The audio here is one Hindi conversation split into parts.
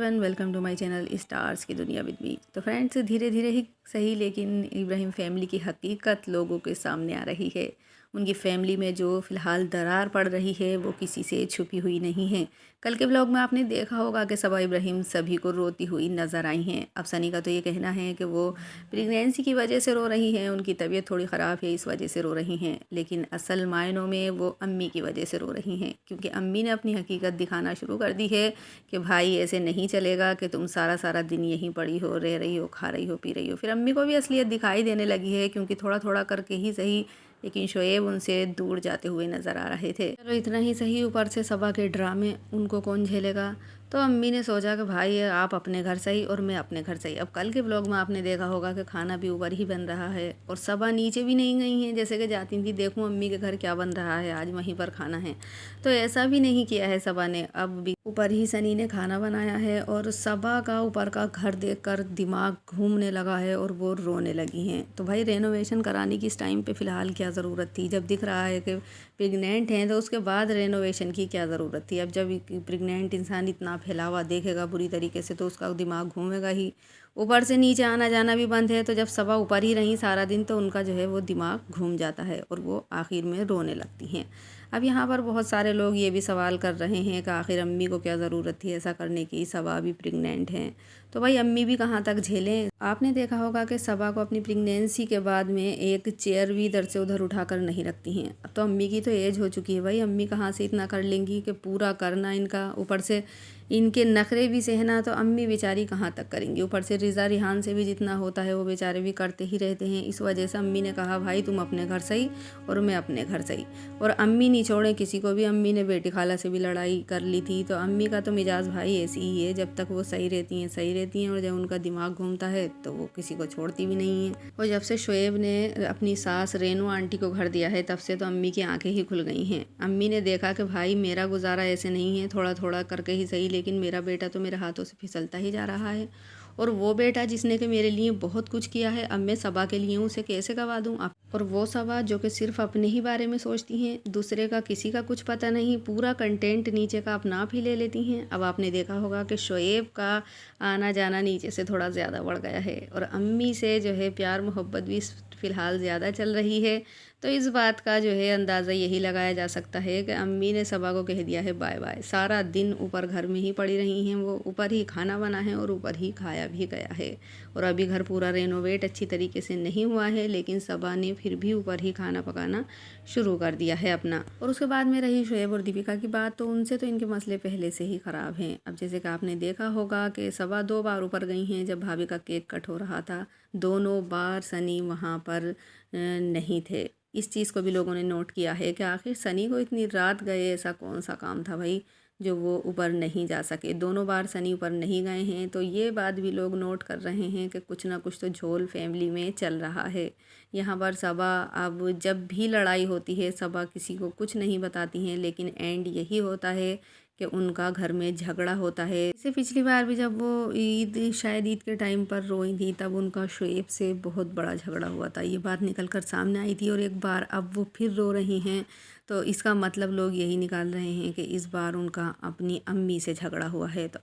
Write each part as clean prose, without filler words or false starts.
Everyone, welcome to my channel stars की दुनिया विद मी। तो फ्रेंड्स, धीरे धीरे ही सही लेकिन इब्राहिम फैमिली की हकीकत लोगों के सामने आ रही है। उनकी फैमिली में जो फ़िलहाल दरार पड़ रही है वो किसी से छुपी हुई नहीं है। कल के ब्लॉग में आपने देखा होगा कि सबा इब्राहिम सभी को रोती हुई नज़र आई हैं। अब सनी का तो ये कहना है कि वो प्रेगनेंसी की वजह से रो रही हैं, उनकी तबीयत थोड़ी ख़राब है इस वजह से रो रही हैं, लेकिन असल मायनों में वो अम्मी की वजह से रो रही हैं, क्योंकि अम्मी ने अपनी हकीकत दिखाना शुरू कर दी है कि भाई ऐसे नहीं चलेगा कि तुम सारा सारा दिन यहीं पड़ी हो, रह रही हो, खा रही हो, पी रही हो। फिर अम्मी को भी असलियत दिखाई देने लगी है, क्योंकि थोड़ा थोड़ा करके ही सही, लेकिन शोएब उनसे दूर जाते हुए नज़र आ रहे थे। चलो इतना ही सही, ऊपर से सबा के ड्रामे उनको कौन झेलेगा। तो अम्मी ने सोचा कि भाई आप अपने घर सही और मैं अपने घर सही। अब कल के ब्लॉग में आपने देखा होगा कि खाना भी ऊपर ही बन रहा है और सबा नीचे भी नहीं गई हैं, जैसे कि जाती थी देखूं अम्मी के घर क्या बन रहा है, आज वहीं पर खाना है। तो ऐसा भी नहीं किया है सबा ने, अब भी ऊपर ही सनी ने खाना बनाया है और सबा का ऊपर का घर देखकर दिमाग घूमने लगा है और वो रोने लगी हैं। तो भाई रेनोवेशन कराने की इस टाइम पे फ़िलहाल क्या ज़रूरत थी, जब दिख रहा है कि प्रेग्नेंट हैं तो उसके बाद रेनोवेशन की क्या ज़रूरत थी। अब जब प्रेग्नेंट इंसान इतना फैलावा देखेगा बुरी तरीके से तो उसका दिमाग घूमेगा ही। ऊपर से नीचे आना जाना भी बंद है, तो जब सबा ऊपर ही रही सारा दिन तो उनका जो है वो दिमाग घूम जाता है और वो आखिर में रोने लगती हैं। अब यहाँ पर बहुत सारे लोग ये भी सवाल कर रहे हैं कि आखिर अम्मी को क्या ज़रूरत थी ऐसा करने की, सबा भी प्रेग्नेंट हैं। तो भाई अम्मी भी कहाँ तक झेलें। आपने देखा होगा कि सबा को अपनी प्रेगनेंसी के बाद में एक चेयर भी इधर से उधर उठाकर नहीं रखती हैं। अब तो अम्मी की तो एज हो चुकी है भाई, अम्मी कहाँ से इतना कर लेंगी कि पूरा करना इनका, ऊपर से इनके नखरे भी सहना, तो अम्मी बेचारी कहाँ तक करेंगी। ऊपर से रिज़ा रिहान से भी जितना होता है वो बेचारे भी करते ही रहते हैं। इस वजह से अम्मी ने कहा भाई तुम अपने घर सही और मैं अपने घर सही, और अम्मी नहीं छोड़े किसी को भी। अम्मी ने बेटी खाला से भी लड़ाई कर ली थी। तो अम्मी का तो मिजाज भाई ऐसी ही है, जब तक वो सही रहती हैं सही रहती हैं, और जब उनका दिमाग घूमता है तो वो किसी को छोड़ती भी नहीं है। और जब से शोएब ने अपनी सास रेनू आंटी को घर दिया है तब से तो अम्मी की आंखें ही खुल गई हैं। अम्मी ने देखा कि भाई मेरा गुजारा ऐसे नहीं है, थोड़ा थोड़ा करके ही सही, लेकिन मेरा बेटा तो मेरे हाथों से फिसलता ही जा रहा है। और वो बेटा जिसने कि मेरे लिए बहुत कुछ किया है, अब मैं सबा के लिए उसे कैसे गवा दूँ। और वो सबा जो कि सिर्फ अपने ही बारे में सोचती हैं, दूसरे का किसी का कुछ पता नहीं, पूरा कंटेंट नीचे का अपना आप ही ले लेती हैं। अब आपने देखा होगा कि शोएब का आना जाना नीचे से थोड़ा ज़्यादा बढ़ गया है और अम्मी से जो है प्यार मोहब्बत भी फ़िलहाल ज़्यादा चल रही है। तो इस बात का जो है अंदाज़ा यही लगाया जा सकता है कि अम्मी ने सबा को कह दिया है बाय बाय। सारा दिन ऊपर घर में ही पड़ी रही हैं, वो ऊपर ही खाना बना है और ऊपर ही खाया भी गया है। और अभी घर पूरा रेनोवेट अच्छी तरीके से नहीं हुआ है, लेकिन सबा ने फिर भी ऊपर ही खाना पकाना शुरू कर दिया है अपना। और उसके बाद में रही शोएब और दीपिका की बात, तो उनसे तो इनके मसले पहले से ही ख़राब हैं। अब जैसे कि आपने देखा होगा कि सबा 2 बार ऊपर गई हैं जब भाभी का केक कट हो रहा था, दोनों बार सनी वहाँ पर नहीं थे। इस चीज़ को भी लोगों ने नोट किया है कि आखिर सनी को इतनी रात गए ऐसा कौन सा काम था भाई जो वो ऊपर नहीं जा सके। दोनों बार सनी ऊपर नहीं गए हैं, तो ये बात भी लोग नोट कर रहे हैं कि कुछ ना कुछ तो झोल फैमिली में चल रहा है। यहाँ पर सबा, अब जब भी लड़ाई होती है सबा किसी को कुछ नहीं बताती हैं, लेकिन एंड यही होता है कि उनका घर में झगड़ा होता है। जैसे पिछली बार भी जब वो शायद ईद के टाइम पर रोई थी, तब उनका शोएब से बहुत बड़ा झगड़ा हुआ था, ये बात निकल कर सामने आई थी। और एक बार अब वो फिर रो रही हैं, तो इसका मतलब लोग यही निकाल रहे हैं कि इस बार उनका अपनी अम्मी से झगड़ा हुआ है। तो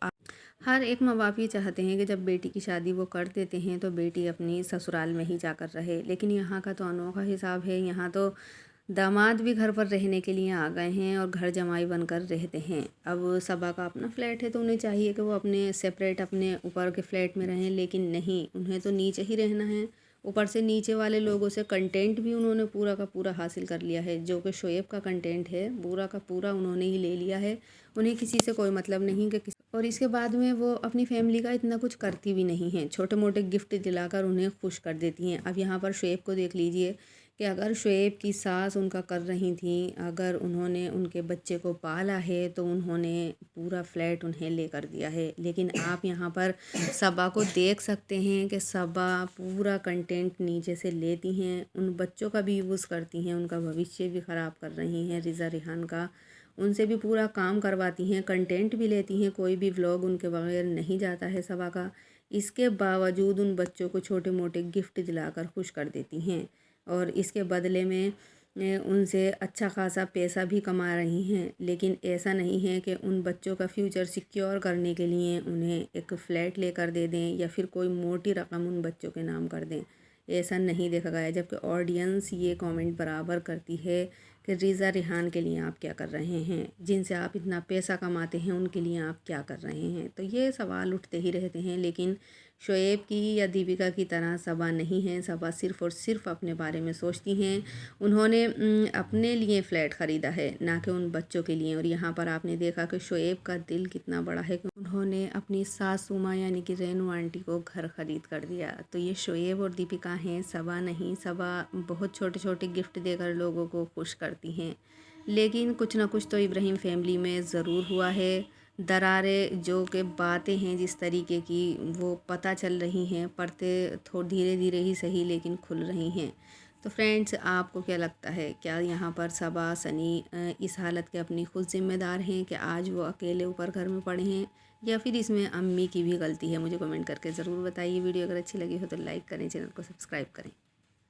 हर एक माँ बाप ये चाहते हैं कि जब बेटी की शादी वो कर देते हैं तो बेटी अपनी ससुराल में ही जाकर रहे, लेकिन यहाँ का तो अनोखा हिसाब है। यहाँ तो दामाद भी घर पर रहने के लिए आ गए हैं और घर जमाई बनकर रहते हैं। अब सबा का अपना फ्लैट है तो उन्हें चाहिए कि वो अपने सेपरेट अपने ऊपर के फ्लैट में रहें, लेकिन नहीं, उन्हें तो नीचे ही रहना है। ऊपर से नीचे वाले लोगों से कंटेंट भी उन्होंने पूरा का पूरा हासिल कर लिया है, जो कि शोएब का कंटेंट है पूरा का पूरा उन्होंने ही ले लिया है। उन्हें किसी से कोई मतलब नहीं कि किसी, और इसके बाद में वो अपनी फैमिली का इतना कुछ करती भी नहीं हैं, छोटे मोटे गिफ्ट दिलाकर उन्हें खुश कर देती हैं। अब यहाँ पर शोएब को देख लीजिए कि अगर शोएब की सास उनका कर रही थी, अगर उन्होंने उनके बच्चे को पाला है तो उन्होंने पूरा फ्लैट उन्हें लेकर दिया है, लेकिन आप यहाँ पर सबा को देख सकते हैं कि सबा पूरा कंटेंट नीचे से लेती हैं, उन बच्चों का भी यूज़ करती हैं, उनका भविष्य भी ख़राब कर रही हैं। रिज़ा रिहान का उनसे भी पूरा काम करवाती हैं, कंटेंट भी लेती हैं, कोई भी व्लॉग उनके बगैर नहीं जाता है सबा का। इसके बावजूद उन बच्चों को छोटे मोटे गिफ्ट दिलाकर खुश कर देती हैं, और इसके बदले में उनसे अच्छा खासा पैसा भी कमा रही हैं, लेकिन ऐसा नहीं है कि उन बच्चों का फ्यूचर सिक्योर करने के लिए उन्हें एक फ़्लैट लेकर दे दें या फिर कोई मोटी रकम उन बच्चों के नाम कर दें। ऐसा नहीं देखा गया, जबकि ऑडियंस ये कमेंट बराबर करती है कि रिज़ा रिहान के लिए आप क्या कर रहे हैं, जिनसे आप इतना पैसा कमाते हैं उनके लिए आप क्या कर रहे हैं। तो ये सवाल उठते ही रहते हैं, लेकिन शोएब की या दीपिका की तरह सबा नहीं है। सबा सिर्फ़ और सिर्फ अपने बारे में सोचती हैं। उन्होंने अपने लिए फ़्लैट ख़रीदा है, ना कि उन बच्चों के लिए। और यहाँ पर आपने देखा कि शोएब का दिल कितना बड़ा है कि उन्होंने अपनी सासू माँ यानी कि रेनू आंटी को घर ख़रीद कर दिया। तो ये शोएब और दीपिका हैं, सबा नहीं। सबा बहुत छोटे छोटे गिफ्ट देकर लोगों को खुश करती हैं, लेकिन कुछ ना कुछ तो इब्राहिम फैमिली में ज़रूर हुआ है। दरारें जो कि बातें हैं जिस तरीके की वो पता चल रही हैं, पर्दे थोड़ी धीरे धीरे ही सही लेकिन खुल रही हैं। तो फ्रेंड्स, आपको क्या लगता है, क्या यहाँ पर सबा सनी इस हालत के अपनी खुद ज़िम्मेदार हैं कि आज वो अकेले ऊपर घर में पड़े हैं, या फिर इसमें अम्मी की भी गलती है? मुझे कमेंट करके ज़रूर बताइए। वीडियो अगर अच्छी लगी हो तो लाइक करें, चैनल को सब्सक्राइब करें।